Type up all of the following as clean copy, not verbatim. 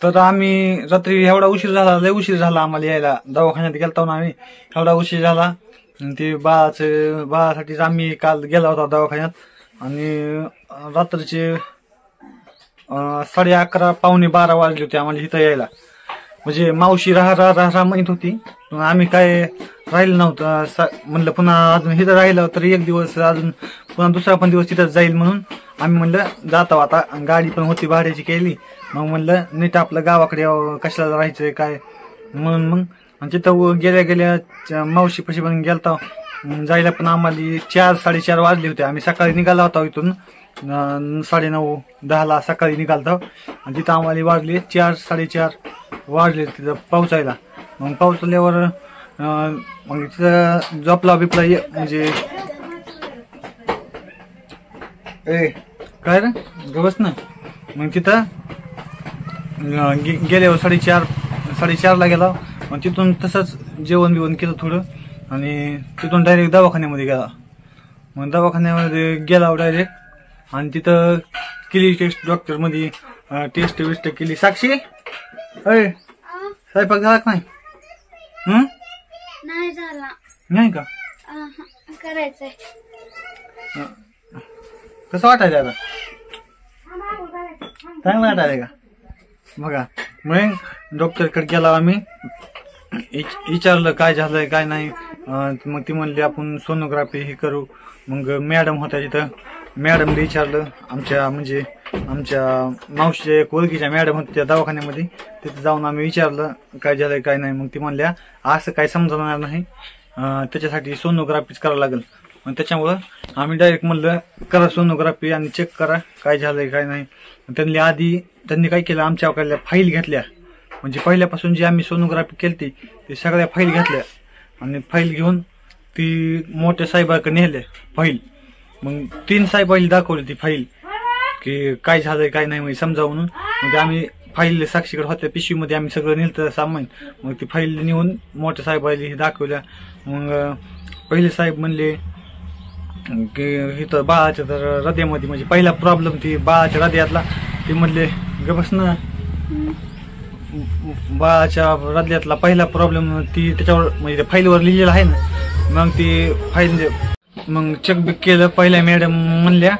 तर आम्ही रात्री एवढा उशीर झाला, लय उशीर झाला आम्हाला यायला, दवाखान्यात गेलतो ना आम्ही, एवढा उशीर झाला. ते बाळासाठीच आम्ही काल गेला होता दवाखान्यात. आणि रात्रीचे 11:30 पावणे 12 वाजले होते आम्हाला इथं यायला. म्हणजे मावशी राहा म्हणत होती, आम्ही काय राहिलं नव्हतं. म्हणलं पुन्हा अजून इथं राहिलं तर एक दिवस अजून पुन्हा दुसरा पण दिवस तिथंच जाईल, म्हणून आम्ही म्हणलं जातो आता. गाडी पण होती भाड्याची केली, मग म्हणलं नीट आपलं गावाकडे कशाला राहायचंय काय म्हणून. मग तिथं गेल्या मावशी पशी पण गेलता. जायला पण आम्हाला 4-4:30 वाजले होते. आम्ही सकाळी निघाला होता इथून 9:30-10ला सकाळी निघालतो. आणि तिथं आम्हाला वाजले 4-4:30 वाजले तिथं पोहोचायला. मग पोहोचल्यावर मग तिथं झोपला बिपला म्हणजे काय रे गवस ना. मग तिथं गेल्यावर 4:30ला गेला. मग तिथून तसंच जेवण बिवण केलं थोडं, आणि तिथून डायरेक्ट दवाखान्यामध्ये गेला. मग दवाखान्यामध्ये गेला डायरेक्ट, आणि तिथं केली टेस्ट, डॉक्टर मध्ये टेस्ट बिस्ट केली. साक्षी अरे स्वयंपाक झाला का नाही? नाही झाला. नाही का? करायचंय. कसं वाटायचं आता? चांगलं वाटायचं का? बघा मग डॉक्टरकडे गेला आम्ही, विचारलं काय झालंय काय नाही. मग ती म्हणली आपण सोनोग्राफी हे करू. मग मॅडम होत्या तिथं, मॅडमला विचारलं. आमच्या मावशीच्या एक ओळखीच्या मॅडम होत्या त्या दवाखान्यामध्ये, तिथं जाऊन आम्ही विचारलं काय झालंय काय नाही. मग ती म्हणल्या असं काय समजणार नाही, त्याच्यासाठी सोनोग्राफीच करावं लागेल. मग त्याच्यामुळं आम्ही डायरेक्ट म्हणलं करा सोनोग्राफी आणि चेक करा काय झालंय काय नाही. त्यांनी काय केलं, आमच्याकडल्या फाईल घेतल्या. म्हणजे पहिल्यापासून जी आम्ही सोनोग्राफी केली ती सगळ्या फाईल घेतल्या, आणि फाईल घेऊन ती मोठ्या साहेबाकडे नेल्या फाईल. मग 3 साहेबांनी दाखवली ती फाईल की काय झालंय काय नाही म्हणजे समजा म्हणून. मग आम्ही फाईल साक्षीकडे होत्या पिशवीमध्ये आम्ही सगळं नेलं सामान. मग ती फाईल नेऊन मोठ्या साहेबांनी दाखवल्या. मग पहिले साहेब म्हणले की इथं बाळाच्या तर हृदयामध्ये म्हणजे पहिला प्रॉब्लेम ती बाळाच्या हृदयातला. ते म्हणले गबस ना, बाळाच्या हृदयातला पहिला प्रॉब्लेम ती त्याच्यावर म्हणजे फाईलवर लिहिलेलं आहे ना. मग ती फाईल मग चेकबिक केलं. पहिल्या मॅडम म्हणल्या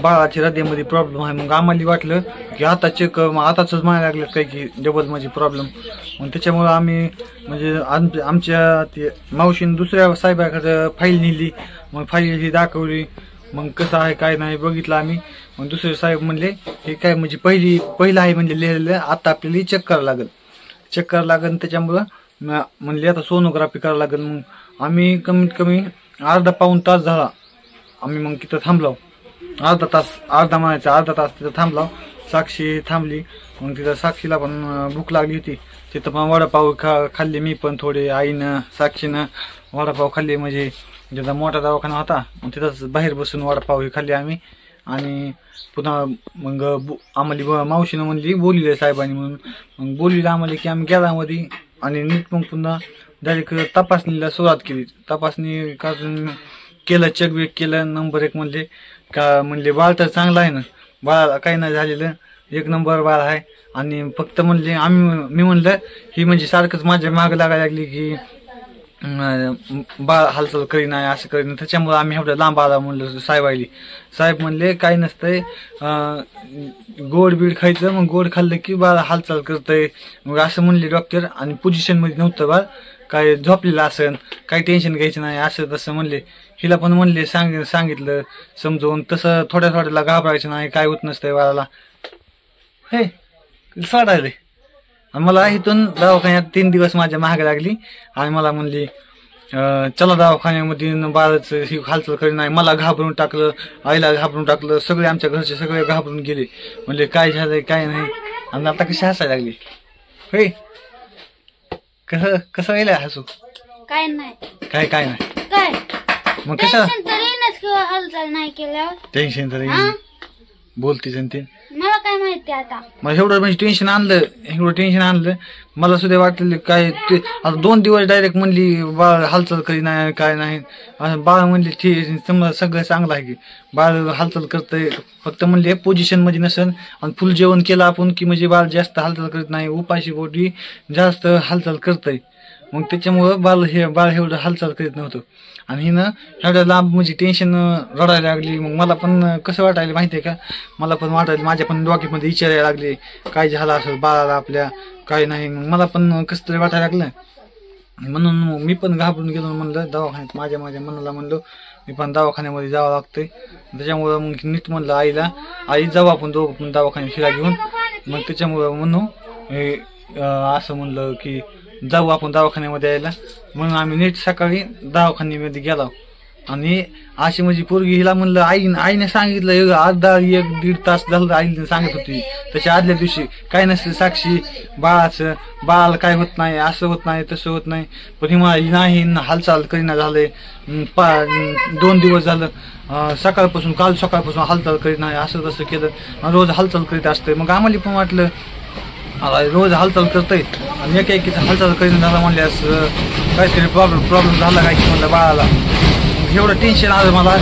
बाळाच्या हृदयामध्ये प्रॉब्लेम आहे. मग आम्हाला वाटलं की आता आताच म्हणायला लागलं काय की डबल म्हणजे प्रॉब्लेम. मग त्याच्यामुळं आम्ही म्हणजे आमच्या ते मावशीने दुसऱ्या साहेबाकडे फाईल नेली. मग फाईल ही दाखवली. मग कसं आहे काय नाही बघितलं आम्ही. मग दुसरे साहेब म्हणले हे काय म्हणजे पहिलं आहे म्हणजे लिहिलेलं, आता आपल्याला चेक करावं लागेल. त्याच्यामुळं म्हणले आता सोनोग्राफी करावं लागेल. मग आम्ही कमीत कमी अर्धा-पाऊण तास झाला आम्ही मग तिथं थांबलो. अर्धा तास तिथं थांबलो. साक्षी थांबली. मग तिथं साक्षीला पण भूक लागली होती. तिथं पण वडापाव खाल्ले मी पण थोडे. आईनं साक्षीनं वडापाव खाल्ले. म्हणजे तिथं मोठा दवाखाना होता, मग तिथंच बाहेर बसून वडापाव हे खाल्ले आम्ही. आणि पुन्हा मग आम्हाला मावशीनं म्हणली बोलले साहेबांनी म्हणून. मग बोलले आम्हाला की आम्ही गेल्यामध्ये आणि नीट मग पुन्हा डायरेक्ट तपासणीला सुरुवात केली. तपासणी केलं, चेकबेक केलं. नंबर 1 म्हणले का म्हणले बाळ तर चांगलं आहे ना, बाळाला काही नाही झालेलं, 1 नंबर बाळ आहे. आणि फक्त म्हणले मी म्हणलं ही म्हणजे सारखंच माझ्या माग लागायला लागली की बाळ हालचाल करी नाही असं करी नाही. त्याच्यामुळे आम्ही एवढं लांब आला म्हणलं. साहेब म्हणले काही नसतंय, गोड बीड खायचं, मग गोड खाल्लं की बाळ हालचाल करतंय. मग असं म्हणले डॉक्टर. आणि पोझिशन मध्ये नव्हतं बाळ, काय झोपलेलं असेल, काही टेन्शन घ्यायचं नाही असं तसं म्हणले. हिला पण म्हणले सांगितलं समजवून, तसं थोड्याला घाबरायचं नाही, काय होत नसतंय बाळाला. हे सोडायले. मला इथून दवाखान्यात 3 दिवस माझ्या महाग लागली. आणि मला म्हणली चला दवाखान्यामध्ये, बाळच ही हालचाल करी नाही. मला घाबरून टाकलं, आईला घाबरून टाकलं, सगळे आमच्या घरचे सगळे घाबरून गेले. म्हणले काय झालंय काय नाही. आणि आता कशी हसायला लागली. हे कसं येईल हसू? काय नाही. काय नाही काय मग कशा हालचाल नाही केल्यावर टेन्शन तर बोलतीच. मला काय माहिती आता. मला एवढं म्हणजे टेन्शन आणलं मला सुद्धा वाटलं काय ते आता 2 दिवस डायरेक्ट म्हणली बाळ हालचाल करी नाही काय नाही. बाळ म्हणली ठीक समजा सगळं चांगलं आहे की बाळ हालचाल करतंय फक्त म्हणले पोझिशन मध्ये नसेल आणि फुल जेवण केलं आपण की म्हणजे बाळ जास्त हालचाल करत नाही उपाशी पोटी जास्त हालचाल करतंय. मग त्याच्यामुळं बाळ एवढं हालचाल करीत नव्हतं आणि हिनं एवढ्या लांब म्हणजे टेन्शन रडायला लागली. मग मला पण कसं वाटायला माहितीये का मला पण वाटायला माझ्या पण डोक्यामध्ये विचारायला लागले काय झालं असेल बाळाला आपल्या काय नाही. मग मला पण कसं तरी वाटायला लागलं म्हणून मी पण घाबरून गेलो म्हणलं दवाखान्यात माझ्या मनाला म्हणलो मी पण दवाखान्यामध्ये जावं लागतंय. त्याच्यामुळं मग नीट म्हणलं आईला आई जाऊ आपण दोघं पण दवाखान्यात फिरा घेऊन. मग त्याच्यामुळं म्हणून असं म्हणलं की जाऊ आपण दवाखान्यामध्ये यायला म्हणून आम्ही नीट सकाळी दवाखान्यामध्ये गेलो. आणि अशी म्हणजे पोरगी हिला म्हणलं आईने सांगितलं अर्धा 1-1.5 तास झालं आईने सांगत होती. त्याच्या आदल्या दिवशी काय नसतं साक्षी बाळाला काय होत नाही असं होत नाही तसं होत नाही पण ही नाही हालचाल करीना झालंय 2 दिवस झालं काल सकाळपासून हालचाल करीत नाही असं तसं केलं रोज हालचाल करीत असते. मग आम्हाला पण वाटलं रोज हालचाल करतोय आणि एकेकीचं हालचाल करीत झाला म्हणल्यास काहीतरी प्रॉब्लेम झाला काय की म्हणलं बाळाला. एवढं टेन्शन आलं मला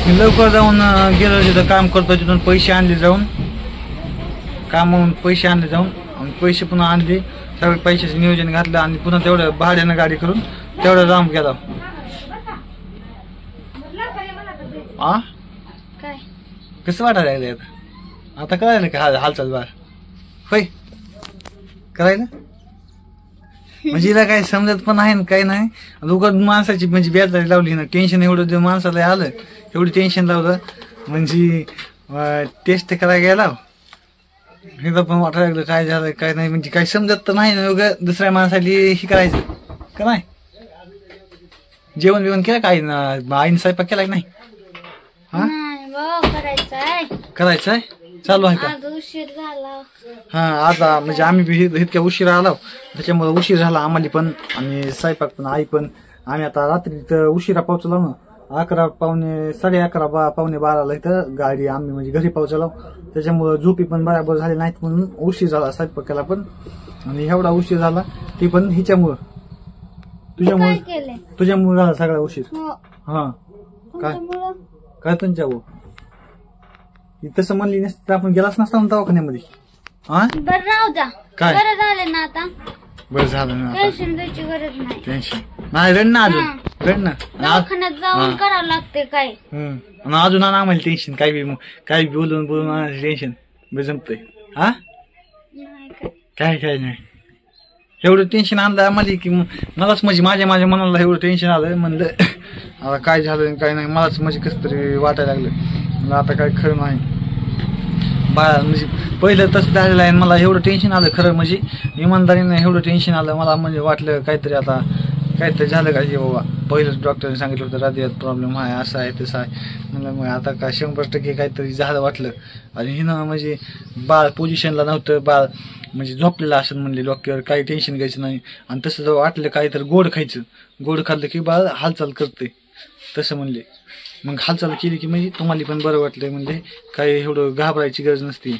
मी लवकर जाऊन गेलो तिथं काम करतो तिथून पैसे आणले जाऊन कामावून पैसे आणले जाऊन आणि पैसे पुन्हा आणले सगळे पैशाचं नियोजन घातलं आणि पुन्हा तेवढं भाड्यानं गाडी करून तेवढं लांब गेला. काय कसं वाटायला लागलं आता कळायला का हालचाल बाळ होय करायला म्हणजे हिला काही समजत पण आहे काही नाही. उगाच माणसाची म्हणजे बेजारी लावली ना टेन्शन एवढं माणसाला आलं एवढं टेन्शन लावलं म्हणजे टेस्ट करायला गेला हिला पण वाटायला लागलं काय झालं काय नाही म्हणजे काही समजत तर नाही ना उगा दुसऱ्या माणसाला हे करायचं का नाही. जेवण बिवण केलं काय ना आईने स्वयंपाक केला की नाही. हा करायचंय चालू आहे का उशीर झाला. हा आता म्हणजे आम्ही बी इतक्या उशिरा आलो त्याच्यामुळे उशीर झाला आम्हाला पण आणि स्वयंपाक पण आई पण. आम्ही आता रात्री उशिरा पोहोचलो ना 11:30 इथं गाडी आम्ही म्हणजे घरी पोहोचलो त्याच्यामुळे झोपी पण बराबर झाली नाहीत म्हणून उशीर झाला स्वयंपाकाला पण. आणि एवढा उशीर झाला ती पण हिच्यामुळं तुझ्यामुळे झाला सगळा उशीर. हा काय तुमच्यामुळं तसं म्हणली नसतं तर आपण गेलाच नसता दवाखान्यामध्ये. हा बरं राहू द्या काय बरं झालं ना आता बरं झालं ना टेन्शन घ्यायची गरज नाही. टेन्शन नाही रड ना अजून रड ना दवाखान्यात जाऊन करावं लागते काय. आणि अजून आम्हाला टेन्शन काय बोलून टेन्शन जमतंय. हा काय नाही एवढं टेन्शन आणलं आम्हाला की मलाच म्हणजे माझ्या मनाला एवढं टेन्शन आलं म्हणलं आता काय झालं काय नाही मलाच म्हणजे कसं तरी वाटायला लागलं मला आता काय खरं नाही. बाळा म्हणजे पहिलं तसं झालेलं आहे मला एवढं टेन्शन आलं खरं म्हणजे इमानदारीने एवढं टेन्शन आलं मला म्हणजे वाटलं काहीतरी झालं का बाबा. पहिलंच डॉक्टरने सांगितलं होतं हृदयात प्रॉब्लेम आहे असं आहे तसं आहे म्हणलं मग आता काय 100% काहीतरी झालं वाटलं. आणि हिनं म्हणजे बाळ पोझिशनला नव्हतं बाळ म्हणजे झोपलेलं असं म्हणले डॉक्टर काही टेन्शन घ्यायचं नाही. आणि तसं जर वाटलं काहीतरी गोड खाल्लं की बाळ हालचाल करते तसं म्हणले. मग हालचाल केली की म्हणजे तुम्हाला पण बरं वाटलं म्हणजे काही एवढं घाबरायची गरज नसते.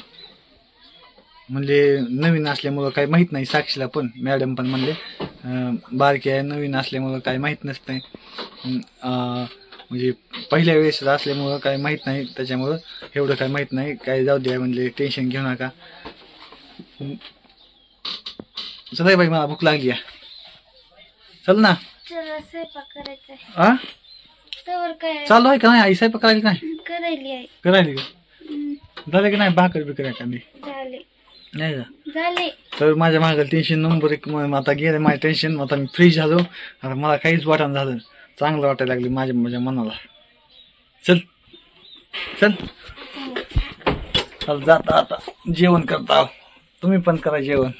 म्हणजे नवीन असल्यामुळं काही माहीत नाही साक्षीला पण मॅडम पण म्हणले बारकी आहे नवीन असल्यामुळं काही माहीत नसतंय म्हणजे पहिल्या वेळेस असल्यामुळं काही माहीत नाही त्याच्यामुळं एवढं काही माहीत नाही काही जाऊ द्या म्हणले टेन्शन घेऊ नका. चला बाई मला भूक लागली चल ना चालू आहे का नाही आई स्वयंपाक करायला नाही करायली का झालं की नाही भाकर बिकर एखादी नाही का तर माझ्या मागं टेन्शन नंबर 1 आता गेलं माझं टेन्शन आता मी फ्री झालो आता मला काहीच वाटण झालं चांगलं वाटायला लागलं माझ्या मनाला. चल जाता आता जेवण करता तुम्ही पण करा जेवण.